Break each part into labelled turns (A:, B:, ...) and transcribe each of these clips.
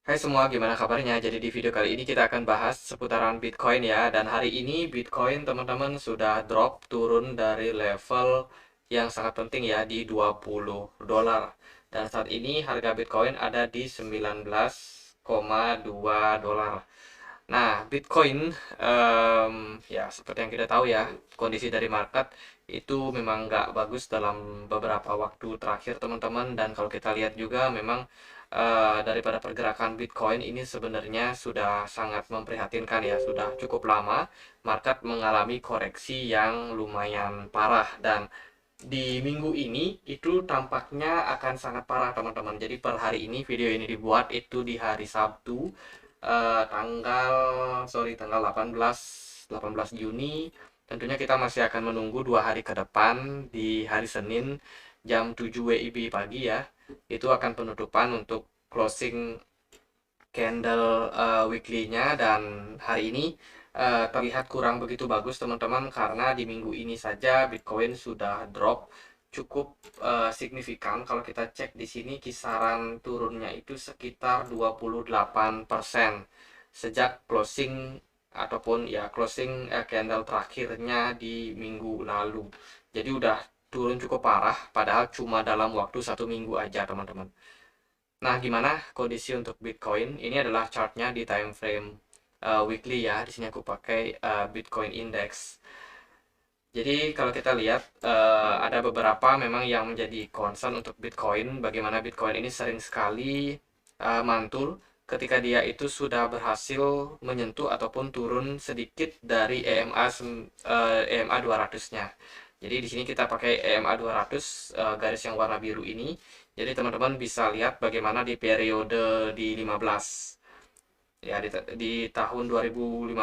A: Hai semua, gimana kabarnya? Jadi di video kali ini kita akan bahas seputaran Bitcoin ya. Dan hari ini Bitcoin teman-teman sudah drop turun dari level yang sangat penting ya di 20 dolar. Dan saat ini harga Bitcoin ada di 19,2 dolar. Nah, Bitcoin ya seperti yang kita tahu ya, kondisi dari market itu memang nggak bagus dalam beberapa waktu terakhir teman-teman. Dan kalau kita lihat juga memang daripada pergerakan Bitcoin ini sebenarnya sudah sangat memprihatinkan ya, sudah cukup lama market mengalami koreksi yang lumayan parah. Dan di minggu ini itu tampaknya akan sangat parah teman-teman. Jadi per hari ini video ini dibuat itu di hari Sabtu, tanggal 18 Juni. Tentunya kita masih akan menunggu 2 hari ke depan. Di hari Senin jam 7 WIB pagi ya, itu akan penutupan untuk closing candle weekly-nya. Dan hari ini terlihat kurang begitu bagus teman-teman, karena di minggu ini saja Bitcoin sudah drop cukup signifikan. Kalau kita cek di sini kisaran turunnya itu sekitar 28% sejak closing ataupun ya closing candle terakhirnya di minggu lalu. Jadi udah turun cukup parah padahal cuma dalam waktu 1 minggu aja teman-teman. Nah, gimana kondisi untuk Bitcoin? Ini adalah chartnya di time frame weekly ya. Di sini aku pakai Bitcoin Index. Jadi kalau kita lihat ada beberapa memang yang menjadi concern untuk Bitcoin. Bagaimana Bitcoin ini sering sekali mantul ketika dia itu sudah berhasil menyentuh ataupun turun sedikit dari EMA 200-nya. Jadi di sini kita pakai EMA 200 garis yang warna biru ini. Jadi teman-teman bisa lihat bagaimana di periode di 15 ya, di tahun 2015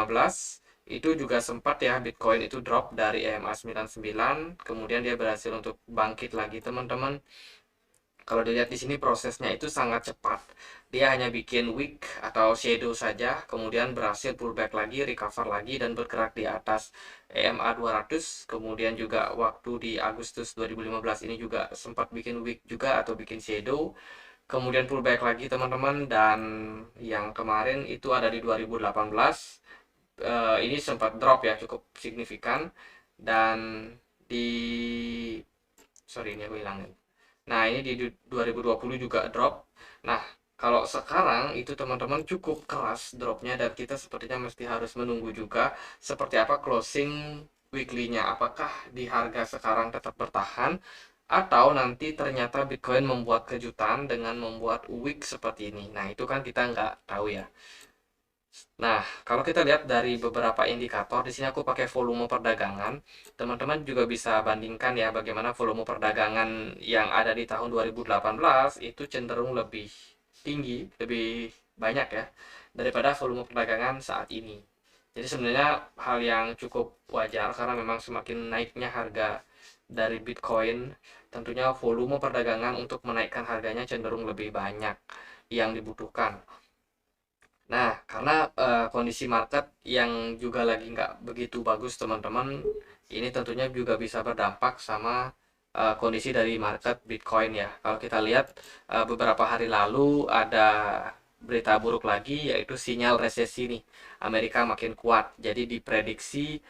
A: itu juga sempat ya Bitcoin itu drop dari EMA 99, kemudian dia berhasil untuk bangkit lagi teman-teman. Kalau dilihat di sini prosesnya itu sangat cepat. Dia hanya bikin wick atau shadow saja, kemudian berhasil pullback lagi, recover lagi, dan bergerak di atas EMA 200. Kemudian juga waktu di Agustus 2015 ini juga sempat bikin wick juga atau bikin shadow. Kemudian pullback lagi teman-teman, dan yang kemarin itu ada di 2018. Ini sempat drop ya cukup signifikan. Dan di sorry, ini aku hilangin. Nah, ini di 2020 juga drop. Nah, kalau sekarang itu teman-teman cukup keras dropnya, dan kita sepertinya mesti harus menunggu juga seperti apa closing weekly-nya. Apakah di harga sekarang tetap bertahan atau nanti ternyata Bitcoin membuat kejutan dengan membuat wick seperti ini. Nah, itu kan kita nggak tahu ya. Nah, kalau kita lihat dari beberapa indikator, di sini aku pakai volume perdagangan. Teman-teman juga bisa bandingkan ya bagaimana volume perdagangan yang ada di tahun 2018 itu cenderung lebih tinggi, lebih banyak ya daripada volume perdagangan saat ini. Jadi sebenarnya hal yang cukup wajar, karena memang semakin naiknya harga dari Bitcoin, tentunya volume perdagangan untuk menaikkan harganya cenderung lebih banyak yang dibutuhkan. Nah, karena kondisi market yang juga lagi nggak begitu bagus teman-teman, ini tentunya juga bisa berdampak sama kondisi dari market Bitcoin ya. Kalau kita lihat beberapa hari lalu ada berita buruk lagi, yaitu sinyal resesi nih. Amerika makin kuat, jadi diprediksi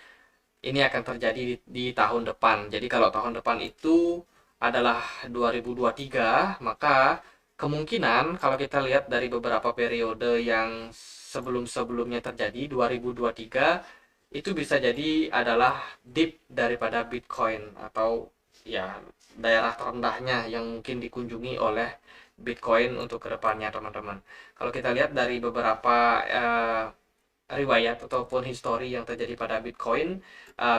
A: ini akan terjadi di tahun depan. Jadi kalau tahun depan itu adalah 2023, maka kemungkinan kalau kita lihat dari beberapa periode yang sebelum-sebelumnya terjadi 2023, itu bisa jadi adalah dip daripada Bitcoin, atau ya daerah terendahnya yang mungkin dikunjungi oleh Bitcoin untuk kedepannya teman-teman. Kalau kita lihat dari beberapa riwayat ataupun histori yang terjadi pada Bitcoin,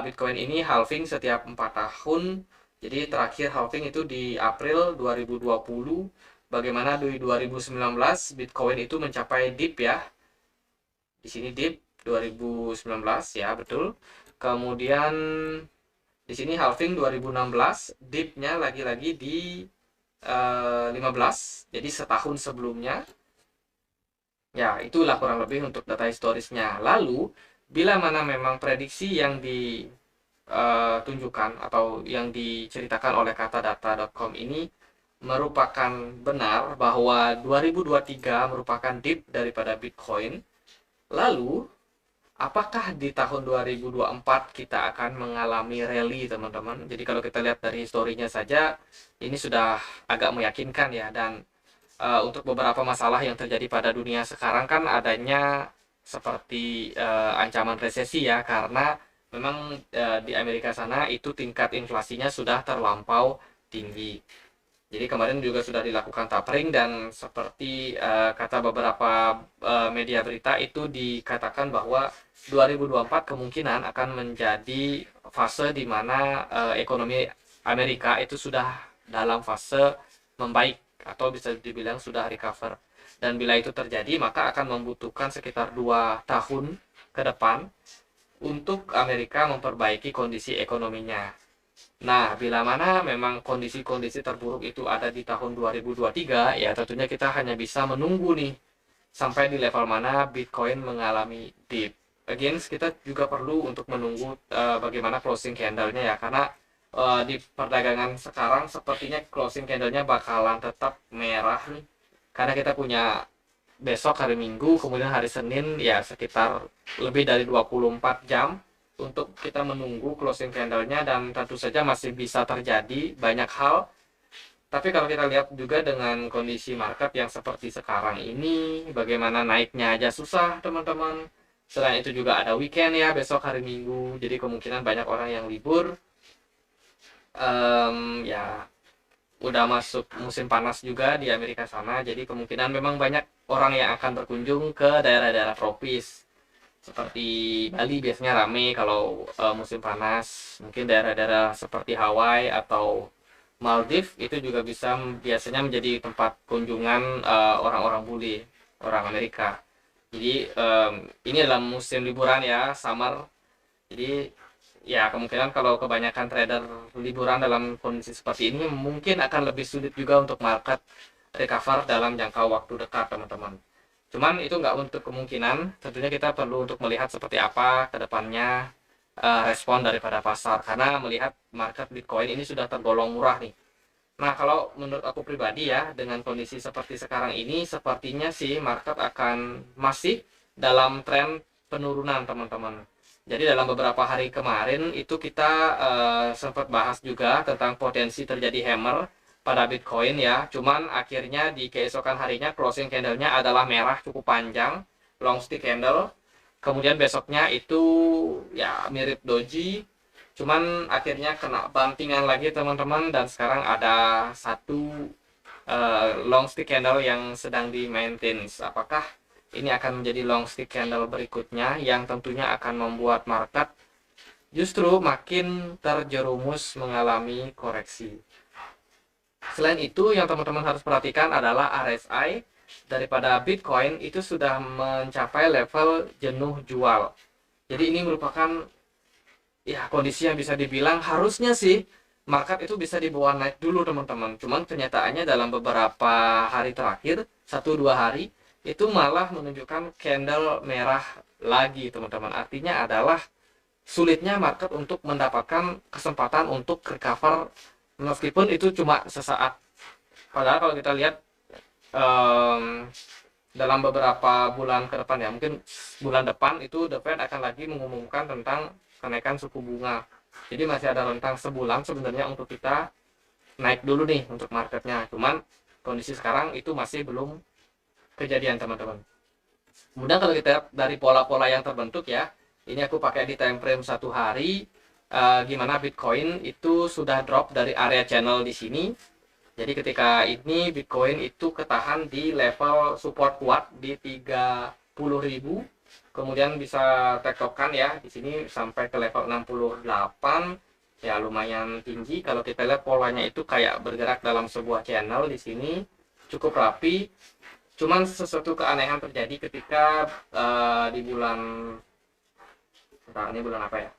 A: Bitcoin ini halving setiap 4 tahun. Jadi terakhir halving itu di April 2020. Bagaimana di 2019 Bitcoin itu mencapai dip ya. Di sini dip 2019 ya, betul. Kemudian di sini halving 2016, dipnya lagi-lagi di 15. Jadi setahun sebelumnya. Ya, itulah kurang lebih untuk data historisnya. Lalu, bila mana memang prediksi yang ditunjukkan atau yang diceritakan oleh katadata.com ini merupakan benar bahwa 2023 merupakan dip daripada Bitcoin, lalu apakah di tahun 2024 kita akan mengalami rally, teman-teman? Jadi kalau kita lihat dari historinya saja, ini sudah agak meyakinkan ya. Dan untuk beberapa masalah yang terjadi pada dunia sekarang kan adanya seperti ancaman resesi ya, karena memang di Amerika sana itu tingkat inflasinya sudah terlampau tinggi. Jadi kemarin juga sudah dilakukan tapering, dan seperti kata beberapa media berita itu dikatakan bahwa 2024 kemungkinan akan menjadi fase di mana ekonomi Amerika itu sudah dalam fase membaik, atau bisa dibilang sudah recover. Dan bila itu terjadi, maka akan membutuhkan sekitar 2 tahun ke depan untuk Amerika memperbaiki kondisi ekonominya. Nah, bila mana memang kondisi-kondisi terburuk itu ada di tahun 2023, ya tentunya kita hanya bisa menunggu nih sampai di level mana Bitcoin mengalami dip. Again, kita juga perlu untuk menunggu bagaimana closing candle-nya ya, karena di perdagangan sekarang sepertinya closing candle-nya bakalan tetap merah nih. Karena kita punya besok hari Minggu, kemudian hari Senin ya sekitar lebih dari 24 jam untuk kita menunggu closing candle-nya, dan tentu saja masih bisa terjadi banyak hal. Tapi kalau kita lihat juga dengan kondisi market yang seperti sekarang ini, bagaimana naiknya aja susah, teman-teman. Selain itu juga ada weekend ya, besok hari Minggu, jadi kemungkinan banyak orang yang libur. Ya, udah masuk musim panas juga di Amerika sana, jadi kemungkinan memang banyak orang yang akan berkunjung ke daerah-daerah tropis. Seperti Bali biasanya rame kalau musim panas. Mungkin daerah-daerah seperti Hawaii atau Maldives itu juga bisa biasanya menjadi tempat kunjungan orang-orang bule, orang Amerika. Jadi ini adalah musim liburan ya, summer. Jadi ya kemungkinan kalau kebanyakan trader liburan dalam kondisi seperti ini, mungkin akan lebih sulit juga untuk market recover dalam jangka waktu dekat, teman-teman. Cuman itu nggak untuk kemungkinan, tentunya kita perlu untuk melihat seperti apa ke depannya respon daripada pasar, karena melihat market Bitcoin ini sudah tergolong murah nih. Nah, kalau menurut aku pribadi ya, dengan kondisi seperti sekarang ini, sepertinya sih market akan masih dalam tren penurunan, teman-teman. Jadi dalam beberapa hari kemarin itu kita sempat bahas juga tentang potensi terjadi hammer pada Bitcoin ya. Cuman akhirnya di keesokan harinya closing candle-nya adalah merah cukup panjang, long stick candle. Kemudian besoknya itu ya mirip doji, cuman akhirnya kena bantingan lagi, teman-teman, dan sekarang ada satu long stick candle yang sedang di maintain. Apakah ini akan menjadi long stick candle berikutnya yang tentunya akan membuat market justru makin terjerumus mengalami koreksi. Selain itu, yang teman-teman harus perhatikan adalah RSI daripada Bitcoin itu sudah mencapai level jenuh jual. Jadi ini merupakan ya kondisi yang bisa dibilang harusnya sih market itu bisa dibawa naik dulu, teman-teman. Cuman kenyataannya dalam beberapa hari terakhir, 1-2 hari, itu malah menunjukkan candle merah lagi, teman-teman. Artinya adalah sulitnya market untuk mendapatkan kesempatan untuk recover, meskipun itu cuma sesaat. Padahal kalau kita lihat dalam beberapa bulan ke depan ya, mungkin bulan depan itu The Fed akan lagi mengumumkan tentang kenaikan suku bunga. Jadi masih ada rentang sebulan sebenarnya untuk kita naik dulu nih untuk marketnya. Cuman kondisi sekarang itu masih belum kejadian, teman-teman. Kemudian kalau kita lihat dari pola-pola yang terbentuk ya, ini aku pakai di time frame 1 hari, gimana Bitcoin itu sudah drop dari area channel di sini. Jadi ketika ini Bitcoin itu ketahan di level support kuat di 30.000. Kemudian bisa tektokan ya di sini sampai ke level 68. Ya lumayan tinggi. Kalau kita lihat polanya itu kayak bergerak dalam sebuah channel di sini, cukup rapi. Cuman sesuatu keanehan terjadi ketika di bulan, ini bulan apa ya?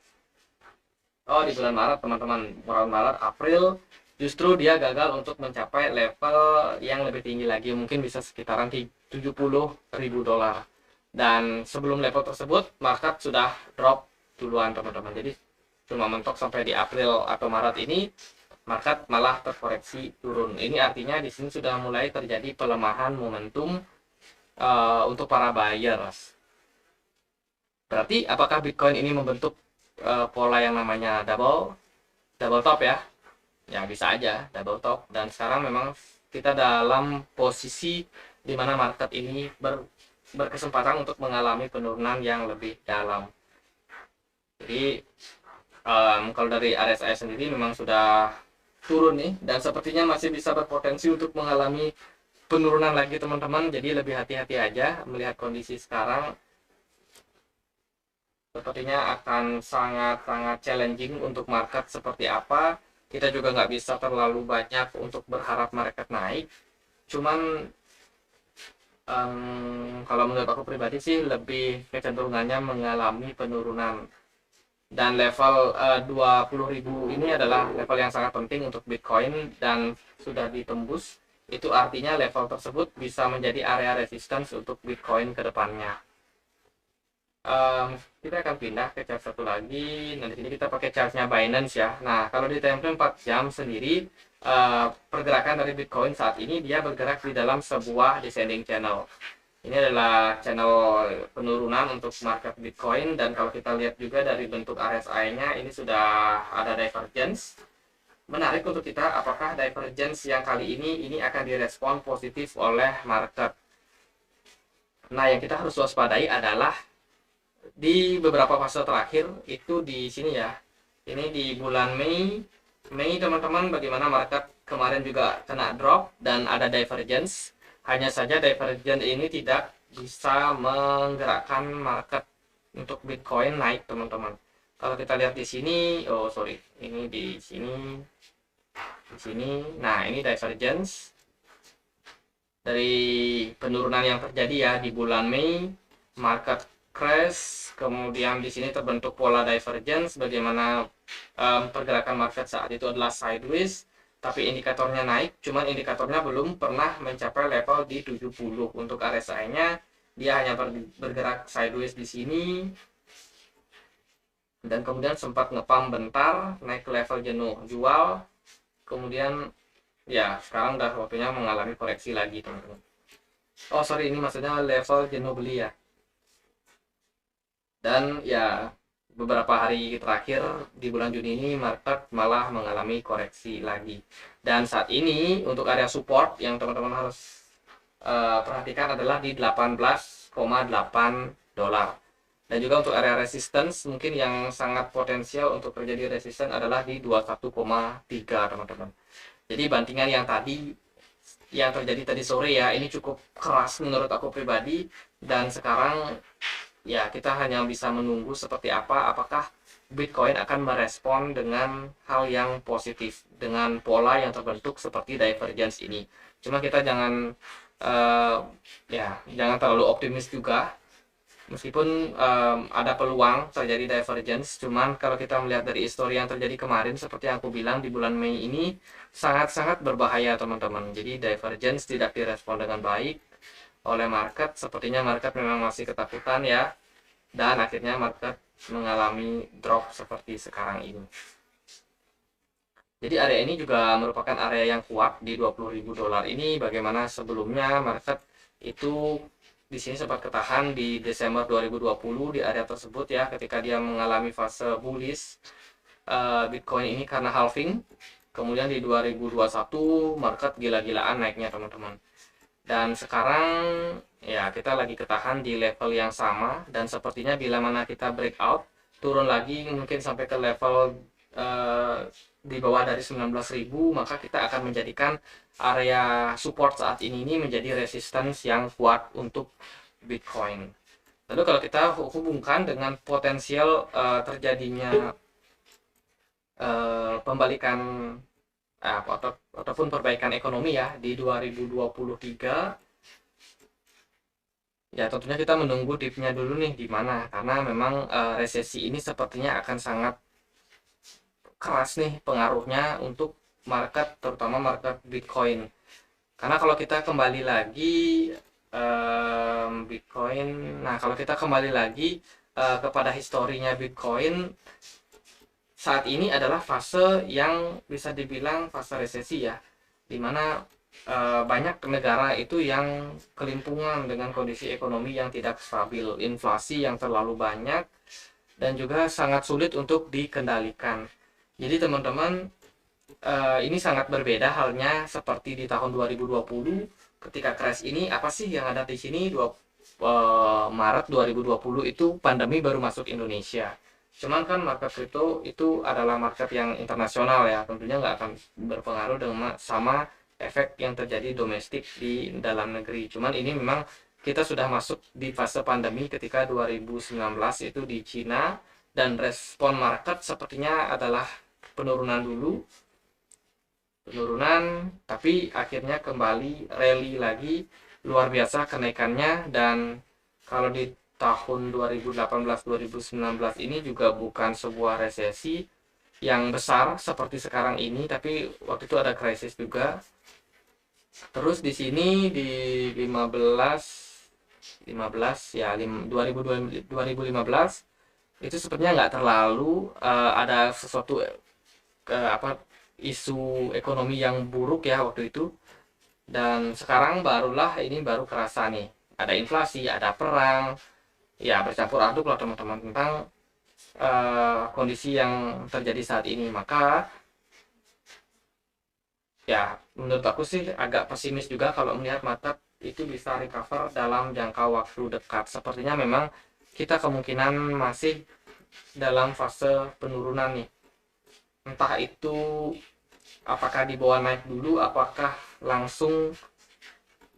A: Oh, di bulan Maret, teman-teman. Bulan Maret, April, justru dia gagal untuk mencapai level yang lebih tinggi lagi, mungkin bisa sekitaran 70.000 dolar. Dan sebelum level tersebut market sudah drop duluan, teman-teman. Jadi cuma mentok sampai di April atau Maret ini market malah terkoreksi turun. Ini artinya di sini sudah mulai terjadi pelemahan momentum untuk para buyers. Berarti apakah Bitcoin ini membentuk pola yang namanya double top ya? Ya bisa aja double top. Dan sekarang memang kita dalam posisi di mana market ini berkesempatan untuk mengalami penurunan yang lebih dalam. Jadi kalau dari RSI sendiri memang sudah turun nih, dan sepertinya masih bisa berpotensi untuk mengalami penurunan lagi teman-teman. Jadi lebih hati-hati aja melihat kondisi sekarang. Sepertinya akan sangat-sangat challenging untuk market seperti apa. Kita juga nggak bisa terlalu banyak untuk berharap market naik. Cuman kalau menurut aku pribadi sih lebih kecenderungannya mengalami penurunan. Dan level 20.000 ini adalah level yang sangat penting untuk Bitcoin dan sudah ditembus. Itu artinya level tersebut bisa menjadi area resistance untuk Bitcoin ke depannya. Kita akan pindah ke chart satu lagi. Nah, di sini kita pakai chartnya Binance ya. Nah, kalau di time frame 4 jam sendiri, pergerakan dari Bitcoin saat ini dia bergerak di dalam sebuah descending channel. Ini adalah channel penurunan untuk market Bitcoin, dan kalau kita lihat juga dari bentuk RSI-nya ini sudah ada divergence. Menarik untuk kita, apakah divergence yang kali ini akan direspon positif oleh market. Nah, yang kita harus waspadai adalah di beberapa fase terakhir itu di sini ya. Ini di bulan Mei teman-teman, bagaimana market kemarin juga kena drop dan ada divergence. Hanya saja divergence ini tidak bisa menggerakkan market untuk Bitcoin naik teman-teman. Kalau kita lihat di sini, ini di sini. Nah, ini divergence dari penurunan yang terjadi ya di bulan Mei, market crash, kemudian di sini terbentuk pola divergence, bagaimana pergerakan market saat itu adalah sideways, tapi indikatornya naik, cuman indikatornya belum pernah mencapai level di 70. Untuk RSI-nya dia hanya bergerak sideways di sini, dan kemudian sempat ngepump bentar, naik ke level jenuh jual, kemudian ya sekarang udah waktunya mengalami koreksi lagi teman-teman. Ini maksudnya level jenuh beli ya. Dan ya beberapa hari terakhir di bulan Juni ini market malah mengalami koreksi lagi. Dan saat ini untuk area support yang teman-teman harus perhatikan adalah di 18,8 dolar. Dan juga untuk area resistance mungkin yang sangat potensial untuk terjadi resistance adalah di 21,3 teman-teman. Jadi bantingan yang terjadi tadi sore ya, ini cukup keras menurut aku pribadi, dan sekarang ya kita hanya bisa menunggu seperti apakah Bitcoin akan merespon dengan hal yang positif dengan pola yang terbentuk seperti divergence ini. Cuma kita jangan terlalu optimis juga, meskipun ada peluang terjadi divergence. Cuman kalau kita melihat dari histori yang terjadi kemarin, seperti yang aku bilang di bulan Mei ini sangat-sangat berbahaya teman-teman. Jadi divergence tidak direspon dengan baik oleh market. Sepertinya market memang masih ketakutan ya, dan akhirnya market mengalami drop seperti sekarang ini. Jadi area ini juga merupakan area yang kuat di 20.000 dolar ini. Bagaimana sebelumnya market itu di sini sempat ketahan di Desember 2020 di area tersebut ya, ketika dia mengalami fase bullish Bitcoin ini karena halving. Kemudian di 2021 market gila-gilaan naiknya teman-teman. Dan sekarang ya kita lagi ketahan di level yang sama, dan sepertinya bila mana kita breakout turun lagi mungkin sampai ke level di bawah dari 19.000, maka kita akan menjadikan area support saat ini menjadi resistance yang kuat untuk Bitcoin. Lalu kalau kita hubungkan dengan potensial terjadinya pembalikan ataupun perbaikan ekonomi ya di 2023, ya tentunya kita menunggu dipnya dulu nih di mana, karena memang resesi ini sepertinya akan sangat keras nih pengaruhnya untuk market, terutama market Bitcoin. Karena kalau kita kembali lagi Bitcoin, nah kalau kita kembali lagi kepada historinya Bitcoin, saat ini adalah fase yang bisa dibilang fase resesi ya, dimana banyak negara itu yang kelimpungan dengan kondisi ekonomi yang tidak stabil, inflasi yang terlalu banyak, dan juga sangat sulit untuk dikendalikan. Jadi teman-teman, ini sangat berbeda halnya seperti di tahun 2020 ketika crash ini. Apa sih yang ada di sini? Maret 2020 itu pandemi baru masuk Indonesia. Cuman kan market kripto itu adalah market yang internasional ya, tentunya nggak akan berpengaruh dengan sama efek yang terjadi domestik di dalam negeri. Cuman ini memang kita sudah masuk di fase pandemi ketika 2019 itu di Cina, dan respon market sepertinya adalah penurunan dulu, tapi akhirnya kembali rally lagi, luar biasa kenaikannya. Dan kalau di tahun 2018-2019 ini juga bukan sebuah resesi yang besar seperti sekarang ini, tapi waktu itu ada krisis juga. Terus di sini di 15 ya 2015 itu sepertinya nggak terlalu ada sesuatu isu ekonomi yang buruk ya waktu itu. Dan sekarang baru kerasa nih, ada inflasi, ada perang, ya bercampur aduk lah teman-teman tentang kondisi yang terjadi saat ini. Maka ya menurut aku sih agak pesimis juga kalau melihat market itu bisa recover dalam jangka waktu dekat. Sepertinya memang kita kemungkinan masih dalam fase penurunan nih. Entah itu apakah dibawa naik dulu, apakah langsung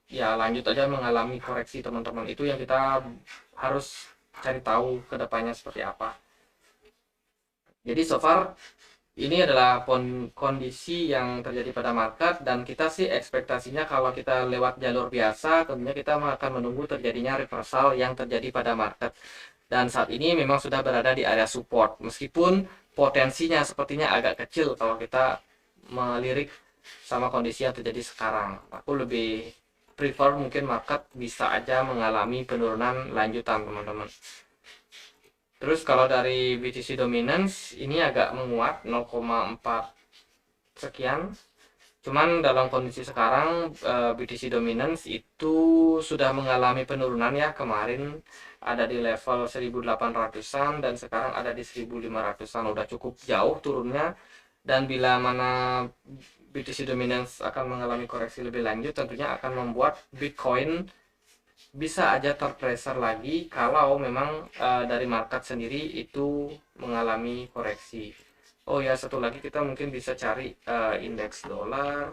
A: ya lanjut aja mengalami koreksi teman-teman. Itu yang kita harus cari tahu ke depannya seperti apa. Jadi so far ini adalah kondisi yang terjadi pada market, dan kita sih ekspektasinya kalau kita lewat jalur biasa tentunya kita akan menunggu terjadinya reversal yang terjadi pada market. Dan saat ini memang sudah berada di area support, meskipun potensinya sepertinya agak kecil kalau kita melirik sama kondisi yang terjadi sekarang. Aku lebih prefer mungkin market bisa aja mengalami penurunan lanjutan teman-teman. Terus kalau dari BTC Dominance ini agak menguat 0,4 sekian. Cuman dalam kondisi sekarang BTC Dominance itu sudah mengalami penurunan ya. Kemarin ada di level 1800-an dan sekarang ada di 1500-an. Udah cukup jauh turunnya. Dan bila mana BTC Dominance akan mengalami koreksi lebih lanjut, tentunya akan membuat Bitcoin bisa aja terpressure lagi kalau memang dari market sendiri itu mengalami koreksi. Oh ya, satu lagi kita mungkin bisa cari indeks dolar.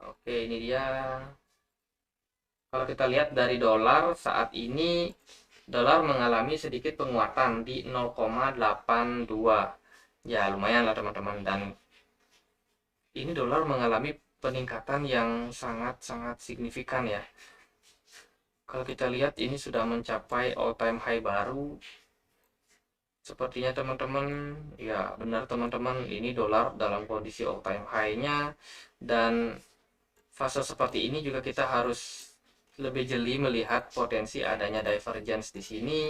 A: Oke, ini dia. Kalau kita lihat dari dolar saat ini, dolar mengalami sedikit penguatan di 0,82. Ya lumayan lah teman-teman. Dan ini dolar mengalami peningkatan yang sangat-sangat signifikan ya. Kalau kita lihat ini sudah mencapai all time high baru. Sepertinya teman-teman, ya benar teman-teman, ini dolar dalam kondisi all time high-nya. Dan fase seperti ini juga kita harus lebih jeli melihat potensi adanya divergence di sini.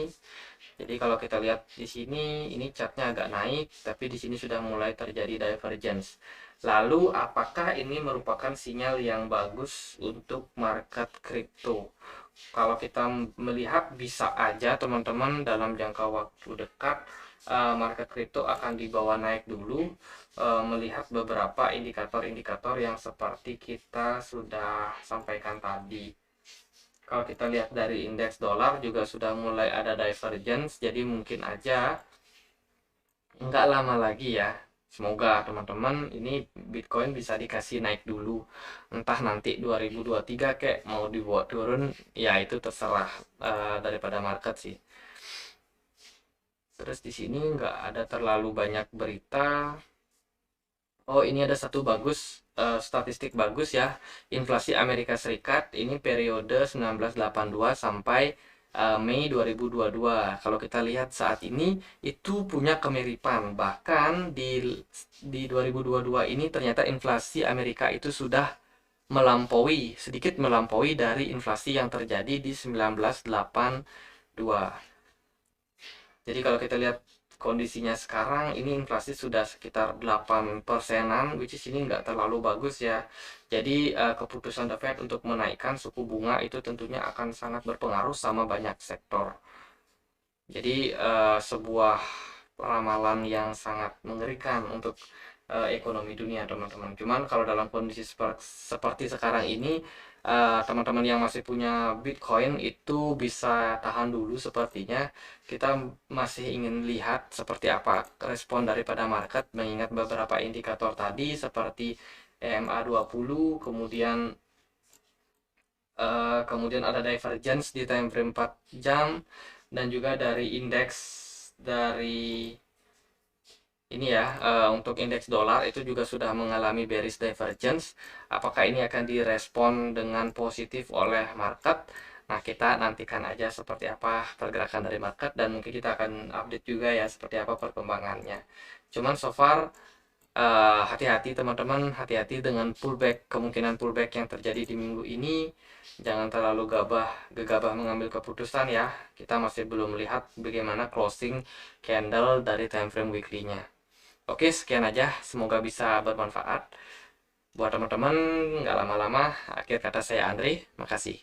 A: Jadi kalau kita lihat di sini, ini chartnya agak naik, tapi di sini sudah mulai terjadi divergence. Lalu apakah ini merupakan sinyal yang bagus untuk market kripto? Kalau kita melihat bisa aja teman-teman dalam jangka waktu dekat market kripto akan dibawa naik dulu, melihat beberapa indikator-indikator yang seperti kita sudah sampaikan tadi. Kalau kita lihat dari indeks dolar juga sudah mulai ada divergence, jadi mungkin aja nggak lama lagi ya. Semoga teman-teman ini Bitcoin bisa dikasih naik dulu. Entah nanti 2023 kayak mau dibuat turun, ya itu terserah daripada market sih. Terus di sini nggak ada terlalu banyak berita. Oh, ini ada satu statistik bagus ya. Inflasi Amerika Serikat ini periode 1982 sampai Mei 2022. Kalau kita lihat saat ini itu punya kemiripan. Bahkan di 2022 ini ternyata inflasi Amerika itu sudah sedikit melampaui dari inflasi yang terjadi di 1982. Jadi kalau kita lihat kondisinya sekarang, ini inflasi sudah sekitar 8%-an, which is ini nggak terlalu bagus ya. Jadi keputusan The Fed untuk menaikkan suku bunga itu tentunya akan sangat berpengaruh sama banyak sektor. Jadi sebuah ramalan yang sangat mengerikan untuk ekonomi dunia, teman-teman. Cuman kalau dalam kondisi seperti sekarang ini, teman-teman yang masih punya Bitcoin itu bisa tahan dulu sepertinya. Kita masih ingin lihat seperti apa respon daripada market, mengingat beberapa indikator tadi seperti EMA 20, kemudian ada divergence di time frame 4 jam, dan juga dari indeks dari ini ya, untuk indeks dolar itu juga sudah mengalami bearish divergence. Apakah ini akan direspon dengan positif oleh market? Nah, kita nantikan aja seperti apa pergerakan dari market, dan mungkin kita akan update juga ya seperti apa perkembangannya. Cuman so far hati-hati teman-teman, hati-hati dengan pullback, kemungkinan pullback yang terjadi di minggu ini. Jangan terlalu gegabah mengambil keputusan ya. Kita masih belum melihat bagaimana closing candle dari time frame weekly-nya. Oke, sekian aja. Semoga bisa bermanfaat buat teman-teman. Nggak lama-lama, akhir kata saya Andre. Makasih.